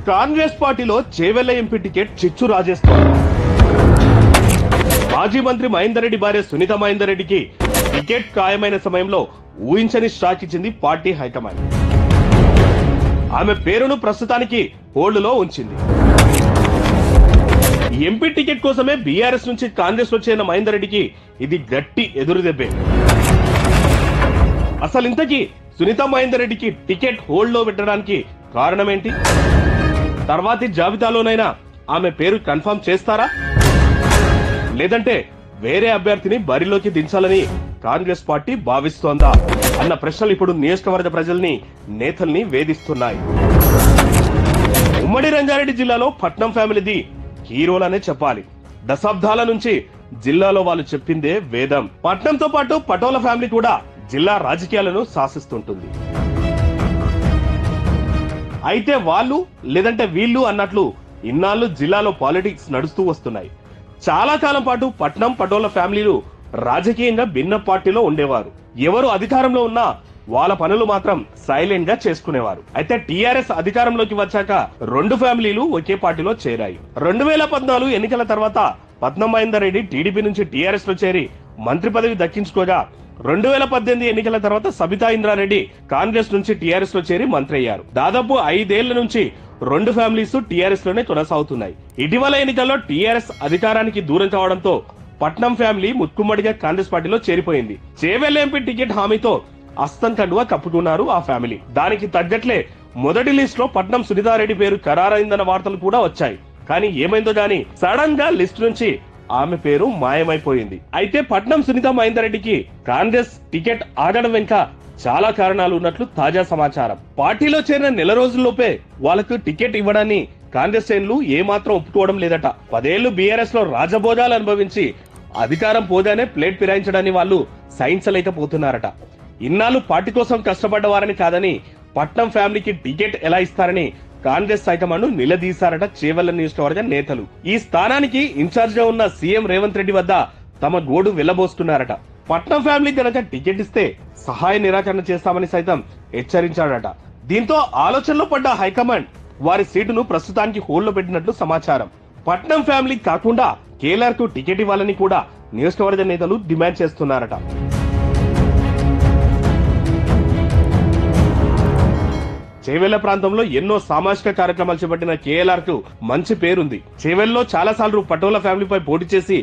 కాంగ్రెస్ పార్టీలో Chevella MP ticket చిచ్చు రాజేస్తోంది. మాజీ మంత్రి మహేందర్ రెడ్డి భార్య సునీత మహేందర్ రెడ్డికి టికెట్ ఖాయమైన సమయంలో ఊహించని షాక్ ఇచ్చింది పార్టీ హైకమాండ్. ఆమె పేరును ప్రస్తుతానికి హోల్డ్ లో ఉంచింది. ఎంపీ టికెట్ కోసమే బీఆర్ఎస్ నుంచి కాంగ్రెస్ లో చేరిన మహేందర్ రెడ్డికి ఇది గట్టి ఎదురుదెబ్బే. అసలు ఇంతకీ సునీత మహేందర్ రెడ్డికి టికెట్ హోల్డ్ లో పెట్టడానికి కారణమేంటి? తర్వాతి జాబితాలోనైనా ఆమె పేరు కన్ఫర్మ్ చేస్తారా, లేదంటే వేరే అభ్యర్థిని బరిలోకి దించాలని కాంగ్రెస్ పార్టీ భావిస్తోందా అన్న ప్రశ్నలు ఇప్పుడు నియోజకవర్గ ప్రజల్ని, నేతల్ని వేధిస్తున్నాయి. ఉమ్మడి రంగారెడ్డి జిల్లాలో పట్నం ఫ్యామిలీది హీరోలనే చెప్పాలి. దశాబ్దాల నుంచి జిల్లాలో వాళ్ళు చెప్పిందే వేదం. పట్నంతో పాటు పటోల ఫ్యామిలీ కూడా జిల్లా రాజకీయాలను శాసిస్తుంటుంది. అయితే వాళ్ళు లేదంటే వీళ్ళు అన్నట్లు ఇన్నాళ్ళు జిల్లాలో పాలిటిక్స్ నడుస్తూ వస్తున్నాయి. చాలా కాలం పాటు పట్నం పటోల ఫ్యామిలీలు రాజకీయంగా భిన్న పార్టీలో ఉండేవారు. ఎవరు అధికారంలో ఉన్నా వాళ్ళ పనులు మాత్రం సైలెంట్ గా చేసుకునేవారు. అయితే టీఆర్ఎస్ అధికారంలోకి వచ్చాక రెండు ఫ్యామిలీలు ఒకే పార్టీలో చేరాయి. 2014 ఎన్నికల తర్వాత పట్నం మహేందర్ రెడ్డి టీడీపీ నుంచి టీఆర్ఎస్ లో చేరి మంత్రి పదవి దక్కించుకోగా 2018 ఎన్నికల తర్వాత సబితా ఇంద్రారెడ్డి కాంగ్రెస్ నుంచి టీఆర్ఎస్ లో చేరి మంత్రి అయ్యారు. దాదాపు 5 ఏళ్ల నుంచి రెండు ఫ్యామిలీస్ టీఆర్ఎస్ లోనే కొనసాగుతున్నాయి. ఇటీవల ఎన్నికల్లో టీఆర్ఎస్ అధికారానికి దూరం కావడంతో పట్నం ఫ్యామిలీ ముక్కుమ్మడిగా కాంగ్రెస్ పార్టీలో చేరిపోయింది. చేవెళ్ల ఎంపీ టికెట్ హామీతో అస్తం కండువా కప్పుకున్నారు ఆ ఫ్యామిలీ. దానికి తగ్గట్లే మొదటి లిస్ట్ లో పట్నం సునీతారెడ్డి పేరు ఖరారైందన్న వార్తలు కూడా వచ్చాయి. కానీ ఏమైందో గానీ సడన్ గా లిస్ట్ నుంచి ఆమె పేరు మాయమైపోయింది. అయితే పట్నం సునీత మహేందర్ రెడ్డికి కాంగ్రెస్ టికెట్ ఆగడం వెనుక చాలా కారణాలు ఉన్నట్లు తాజా సమాచారం. పార్టీలో చేరిన నెల రోజుల్లోపే వాళ్లకు టికెట్ ఇవ్వడాన్ని కాంగ్రెస్ శ్రేణులు ఏమాత్రం ఒప్పుకోవడం లేదట. 10 ఏళ్లు బీఆర్ఎస్ లో రాజభోజాలు అనుభవించి అధికారం పోగానే ప్లేట్ ఫిరాయించడాన్ని వాళ్ళు సహించలేకపోతున్నారట. ఇన్నాళ్ళు పార్టీ కోసం కష్టపడ్డ వారని కాదని పట్నం ఫ్యామిలీకి టికెట్ ఎలా ఇస్తారని కాంగ్రెస్ హైకమాండ్ నిలదీశారట చేవెళ్ల నియోజకవర్గ నేతలు. ఈ స్థానానికి ఇన్ఛార్జ్ గా ఉన్న సీఎం రేవంత్ రెడ్డి వద్ద తమ గోడు వెళ్లబోస్తున్నారట. పట్నం ఫ్యామిలీ గనక టికెట్ ఇస్తే సహాయ నిరాకరణ చేస్తామని సైతం హెచ్చరించాడట. దీంతో ఆలోచనలో పడ్డ హైకమాండ్ వారి సీటును ప్రస్తుతానికి హోల్డ్ లో పెట్టినట్లు సమాచారం. పట్నం ఫ్యామిలీ కాకుండా కేఎల్ఆర్ కు టికెట్ ఇవ్వాలని కూడా నియోజకవర్గ నేతలు డిమాండ్ చేస్తున్నారట. చేవెళ్ల ప్రాంతంలో ఎన్నో సామాజిక కార్యక్రమాలు చేపట్టిన కేఎల్ఆర్ కు మంచి పేరుంది. చేవెళ్లలో చాలా సార్లు పటోల ఫ్యామిలీపై పోటీ చేసి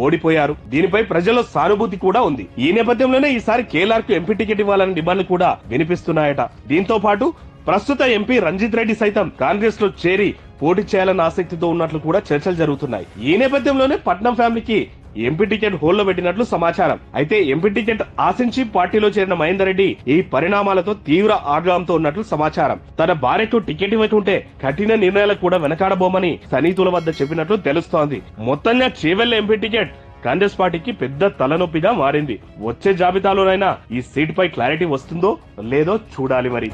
ఓడిపోయారు. దీనిపై ప్రజల్లో సానుభూతి కూడా ఉంది. ఈ నేపథ్యంలోనే ఈసారి కేఎల్ఆర్ కు ఎంపీ టికెట్ ఇవ్వాలని డిమాండ్లు కూడా వినిపిస్తున్నాయట. దీంతో పాటు ప్రస్తుత ఎంపీ రంజిత్ రెడ్డి సైతం కాంగ్రెస్ లో చేరి పోటీ చేయాలన్న ఆసక్తితో ఉన్నట్లు కూడా చర్చలు జరుగుతున్నాయి. ఈ నేపథ్యంలోనే పట్నం ఫ్యామిలీకి ఎంపీ టికెట్ హోల్డ్ లో పెట్టినట్లు సమాచారం. అయితే ఎంపీ టికెట్ ఆశించి పార్టీలో చేరిన మహేందర్ రెడ్డి ఈ పరిణామాలతో తీవ్ర ఆగ్రహంతో ఉన్నట్లు సమాచారం. తన భార్యకు టికెట్ ఇవ్వకుంటే కఠిన నిర్ణయాలకు కూడా వెనకాడబోమని సన్నిహితుల వద్ద చెప్పినట్లు తెలుస్తోంది. మొత్తంగా చేవెళ్ల ఎంపీ టికెట్ కాంగ్రెస్ పార్టీకి పెద్ద తలనొప్పిగా మారింది. వచ్చే జాబితాలోనైనా ఈ సీట్ పై క్లారిటీ వస్తుందో లేదో చూడాలి మరి.